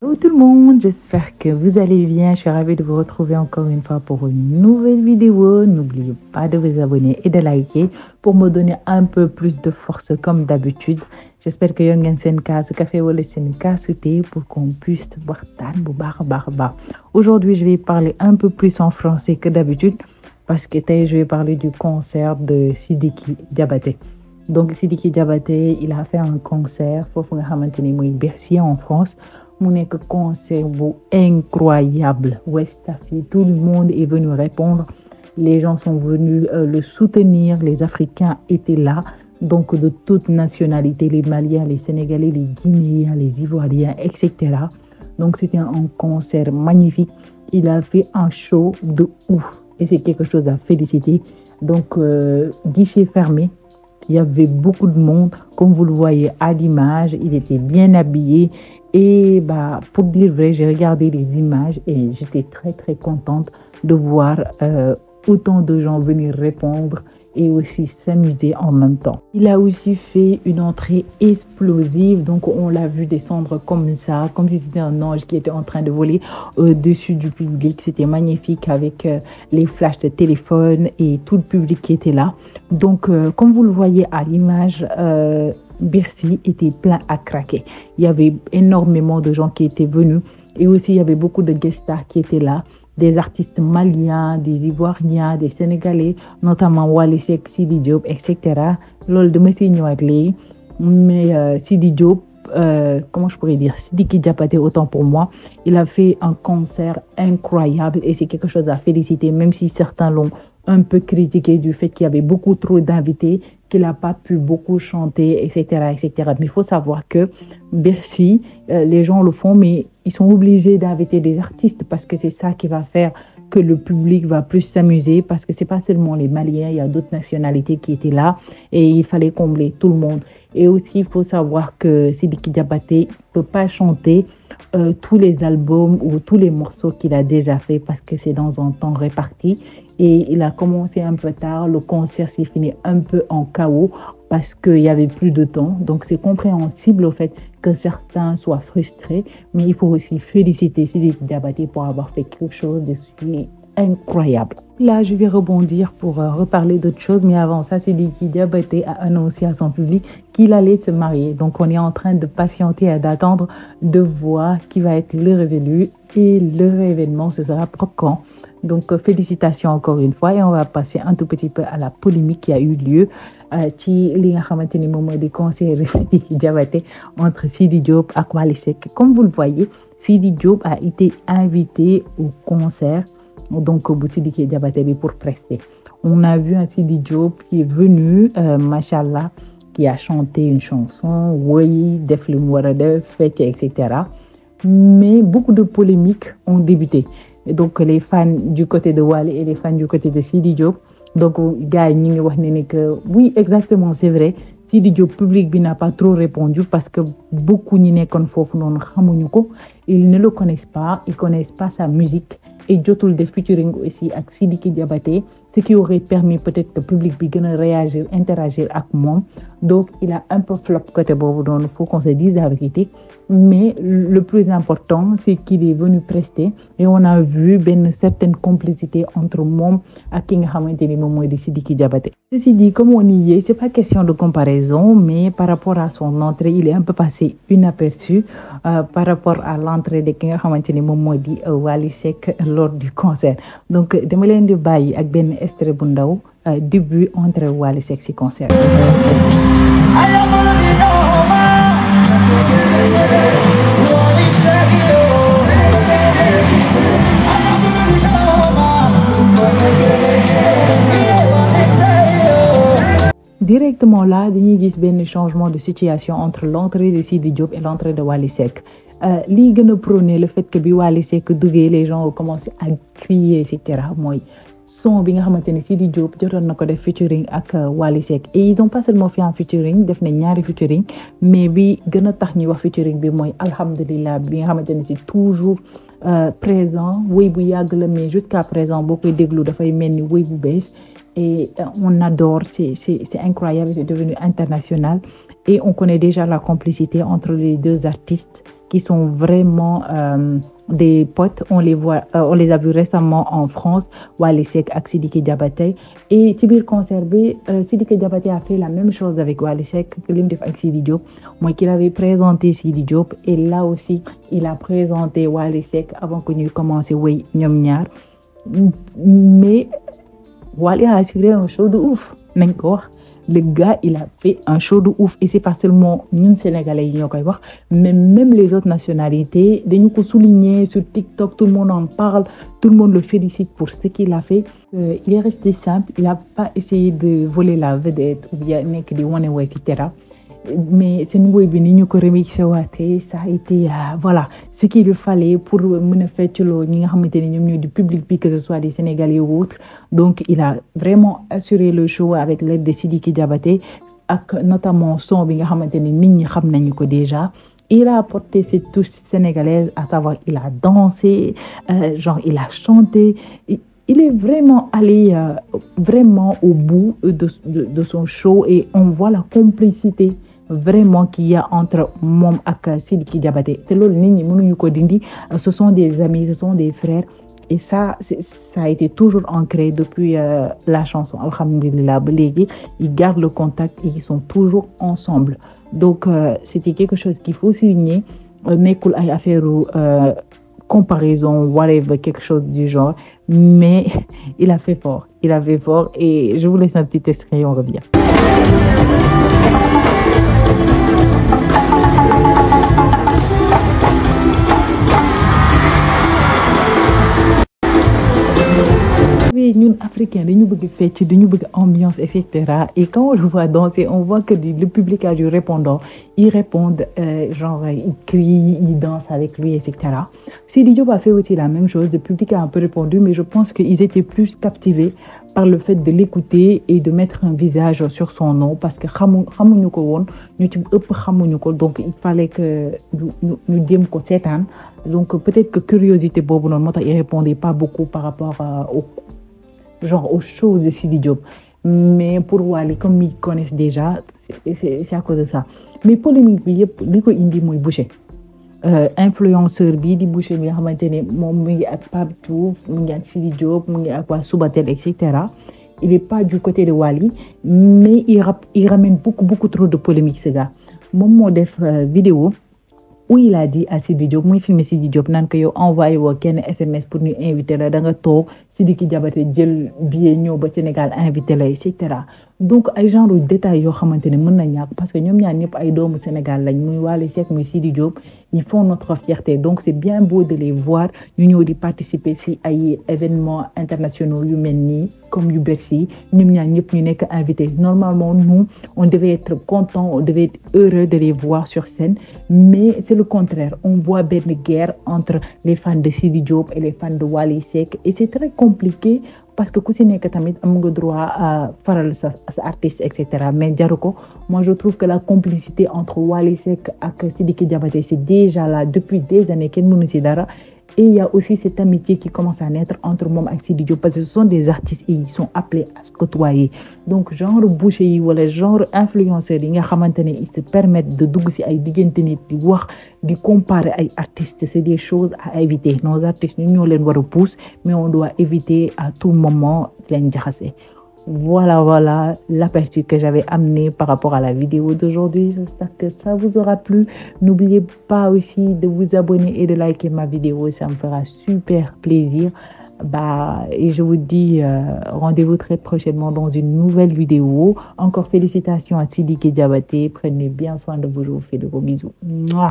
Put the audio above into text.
Hello tout le monde, j'espère que vous allez bien. Je suis ravie de vous retrouver encore une fois pour une nouvelle vidéo. N'oubliez pas de vous abonner et de liker pour me donner un peu plus de force comme d'habitude. J'espère que vous avez un café ou un thé pour qu'on puisse voir bu baax a baax. Aujourd'hui, je vais parler un peu plus en français que d'habitude parce que je vais parler du concert de Sidiki Diabaté. Donc Sidiki Diabaté, il a fait un concert pour Bercy en France. Mon concert incroyable. Tout le monde est venu répondre. Les gens sont venus le soutenir. Les Africains étaient là. Donc de toute nationalité, les Maliens, les Sénégalais, les Guinéens, les Ivoiriens, etc. Donc c'était un concert magnifique. Il a fait un show de ouf. Et c'est quelque chose à féliciter. Donc guichet fermé. Il y avait beaucoup de monde. Comme vous le voyez à l'image, il était bien habillé. Et pour dire vrai, j'ai regardé les images et j'étais très contente de voir autant de gens venir répondre et aussi s'amuser en même temps. Il a aussi fait une entrée explosive, donc on l'a vu descendre comme ça, comme si c'était un ange qui était en train de voler au-dessus du public. C'était magnifique avec les flashs de téléphone et tout le public qui était là. Donc comme vous le voyez à l'image, Bercy était plein à craquer. Il y avait énormément de gens qui étaient venus et aussi il y avait beaucoup de guest stars qui étaient là, des artistes maliens, des Ivoiriens, des Sénégalais, notamment Wally Seck, Sidi Diop, etc. Lol de Messi Noagley, mais Sidi Diop, comment je pourrais dire, Sidiki Diabaté autant pour moi, il a fait un concert incroyable et c'est quelque chose à féliciter, même si certains l'ont un peu critiqué du fait qu'il y avait beaucoup trop d'invités, qu'il n'a pas pu beaucoup chanter, etc., etc. Mais il faut savoir que Bercy, les gens le font, mais ils sont obligés d'inviter des artistes parce que c'est ça qui va faire que le public va plus s'amuser parce que c'est pas seulement les Maliens, il y a d'autres nationalités qui étaient là et il fallait combler tout le monde. Et aussi, il faut savoir que Sidiki Diabaté ne peut pas chanter tous les albums ou tous les morceaux qu'il a déjà fait parce que c'est dans un temps réparti. Et il a commencé un peu tard, le concert s'est fini un peu en chaos parce qu'il n'y avait plus de temps. Donc c'est compréhensible au fait que certains soient frustrés, mais il faut aussi féliciter Sidiki Diabaté pour avoir fait quelque chose de si incroyable. Là, je vais rebondir pour reparler d'autres choses, mais avant ça, Sidiki Diabaté a annoncé à son public qu'il allait se marier. Donc on est en train de patienter et d'attendre de voir qui va être le élu et le événement, ce sera pour quand. Donc félicitations encore une fois et on va passer un tout petit peu à la polémique qui a eu lieu ci li nga xamanteni mom di concert Sidiki Diabaté entre Sidi Diop et Wally Seck. Comme vous le voyez, Sidi Diop a été invité au concert donc bu Sidiki Diabaté pour prester. On a vu un Sidi Diop qui est venu machallah, qui a chanté une chanson, oui, def lu mu wara def, fecc, etc. Mais beaucoup de polémiques ont débuté. Et donc les fans du côté de Wally et les fans du côté de Sidi Diop, donc gars ñi ngi wax né que oui exactement c'est vrai, Sidi Diop public bi n'a pas trop répondu parce que beaucoup ñi nekkoon fofu non xamuñu ko, ils ne le connaissent pas, ils connaissent pas sa musique et jotul de featuring aussi avec Sidiki Diabaté, ce qui aurait permis peut-être que le public bi gëna réagir, interagir avec moi. Donc il a un peu flop côté bobu don, il faut qu'on se dise la vérité. Mais le plus important, c'est qu'il est venu prester et on a vu une certaine complicité entre moi et qui nga xamanteni mom moy di Sidiki Diabaté. Ceci dit, comme on y est, c'est pas question de comparaison, mais par rapport à son entrée, il est un peu passé inaperçu par rapport à l'entrée de ki nga xamanteni mom moy di Wally Seck lors du concert. Donc dama len di bayyi ak ben extrait bu ndaw début entre Wally Seck ci concert. Directement là, dañuy gis ben changement de situation entre l'entrée de Sidi Diop et l'entrée de Wally Seck. Li gëna prôner le fait que bi Wally Seck duggé, les gens ont commencé à crier, etc. Moy son bi nga xamanteni Sidi Diop jotoon na ko def featuring ak Wally Seck et ils ont pas seulement fait un featuring, def na ñaari featuring, mais bi gëna tax ñi wax featuring bi moy alhamdulillah bi nga xamanteni c'est toujours présent, woy bu yàgg la mais jusqu'à présent boo koy déglu dafay mel ni woy bu bees et on adore, c'est incroyable, c'est devenu international et on connaît déjà la complicité entre les deux artistes qui sont vraiment des potes. On les a vus récemment en France, Wally Seck ak Sidiki Diabaté, et ci biir concert bi Sidiki Diabaté a fait la même chose avec Wally Seck que li mu def ak Sidi Diop, mooy qu'il avait présenté Sidi Diop et là aussi il a présenté Wally Seck avant que ñuy commencer wéy ñoom ñaar, mais Wally a assuré un show de ouf nañ ko wax. Le gars, il a fait un show de ouf et c'est pas seulement nous Sénégalais yi ñoo koy wax, mais même les autres nationalités dañu ko souligner sur TikTok, tout le monde en parle, tout le monde le félicite pour ce qu'il a fait. Il est resté simple, il a pas essayé de voler la vedette ou bien nekk di wane wa etc. Mais c'est nouveau bi ni ñu ko remixé waatee, ça a été voilà ce qu'il lui fallait pour mën a feccloo ñi nga xamante ne ñoom ñooy du public bi, que ce soit des Sénégalais ou autres. Donc il a vraiment assuré le show avec l'aide de Sidiki Diabaté ak notamment son bi nga xamante ne nit ñi xam nañu ko déjà. Il a apporté cette touche sénégalaise, à savoir il a dansé, genre il a chanté. Il est vraiment allé vraiment au bout de son show et on voit la complicité vraiment qu'il y a entre moom ak Sidiki Diabaté te loolu nit ñi mënuñu ko dindi. Ce sont des amis, ce sont des frères et ça a été toujours ancré depuis la chanson alhamdulillah ba léegi ils gardent le contact et ils sont toujours ensemble. Donc c'était quelque chose qu'il faut souligner, nekkul ay affaire comparaison whatever, quelque chose du genre, mais il a fait fort et je vous laisse un petit extrait et on revient. Ñun africains dañu bëgg fecc, dañu bëgg ambiance etc. Et quand on le voit danser, on voit que le public a du répondant. Ils répondent, genre ils crient, ils dansent avec lui etc. Sidi Diop a fait aussi la même chose. Le public a un peu répondu, mais je pense qu'ils étaient plus captivés par le fait de l'écouter et de mettre un visage sur son nom parce que xamuñu ko woon, ñu ci ëpp xamuñu ko, donc il fallait que ñu jéem ko seetaan. Donc peut-être que curiosité boobu noonu moo tax ils répondaient pas beaucoup par rapport aux choses de Sidi Diop. Mais pour Wally, comme ils connaissent déjà, c'est à cause de ça. Mais polémique bi yëpp li ko indi mooy Boucher, influenceur bi di Boucher bi nga xamante ne moom mu ngi ak Pape Diouf, mu ngi ak Sidi Diop, mu ngi ak waa Subatel etc. Il est pas du côté de Wally, mais il ramène beaucoup trop de polémique ce gars. Moom moo def vidéo où il a dit à Sidi Diop, muy filmé Sidi Diop naan ko yow envoyé woo kenn SMS pour ñu inviter la, da nga toog Sidiki Diabaté jël billet ñëw ba Sénégal invité la et cetera. Donc ay genre détails yoo xamante ne mën na ñàkk parce que ñoom ñaar ñëpp ay doomu Sénégal lañ, muy Wally Seck muy Sidi Diop, ils font notre fierté. Donc c'est bien beau de les voir ñu ñëw di participer si ay événements internationaux yu mel nii comme yu Bercy, ñoom ñaar ñëpp ñu nekk invité. Normalement nous on devait être contents, on devait être heureux de les voir sur scène, mais c'est le contraire. On voit benn guerre entre les fans de Sidi Diop et les fans de Wally Seck et c'est très compliqué parce que ku si nekk tamit am nga droit à faral sa artiste etc. Mais jaru ko. Moi je trouve que la complicité entre Wally Seck ak Sidiki Diabaté c'est déjà là depuis des années, kenn mënu si dara. Et il y a aussi cette amitié qui commence à naître entre moom ak Sidi Diop parce que ce sont des artistes et ils sont appelés à se côtoyer. Donc genre Boucher yi wala genre influenceurs yi nga xamante ne ils se permettent de dugg si ay diggante nit di wax di comparer ay artistes, c'est des choses à éviter. Nos artistes ñu ñoo leen war a pousse, mais on doit éviter à tout moment leen jaxase. Voilà l'aperçu que j'avais amené par rapport à la vidéo d'aujourd'hui. J'espère que ça vous aura plu. N'oubliez pas aussi de vous abonner et de liker ma vidéo, ça me fera super plaisir. Et je vous dis rendez-vous très prochainement dans une nouvelle vidéo. Encore félicitations à Sidiki Diabaté. Prenez bien soin de vous, je vous fais de gros bisous. Mouah.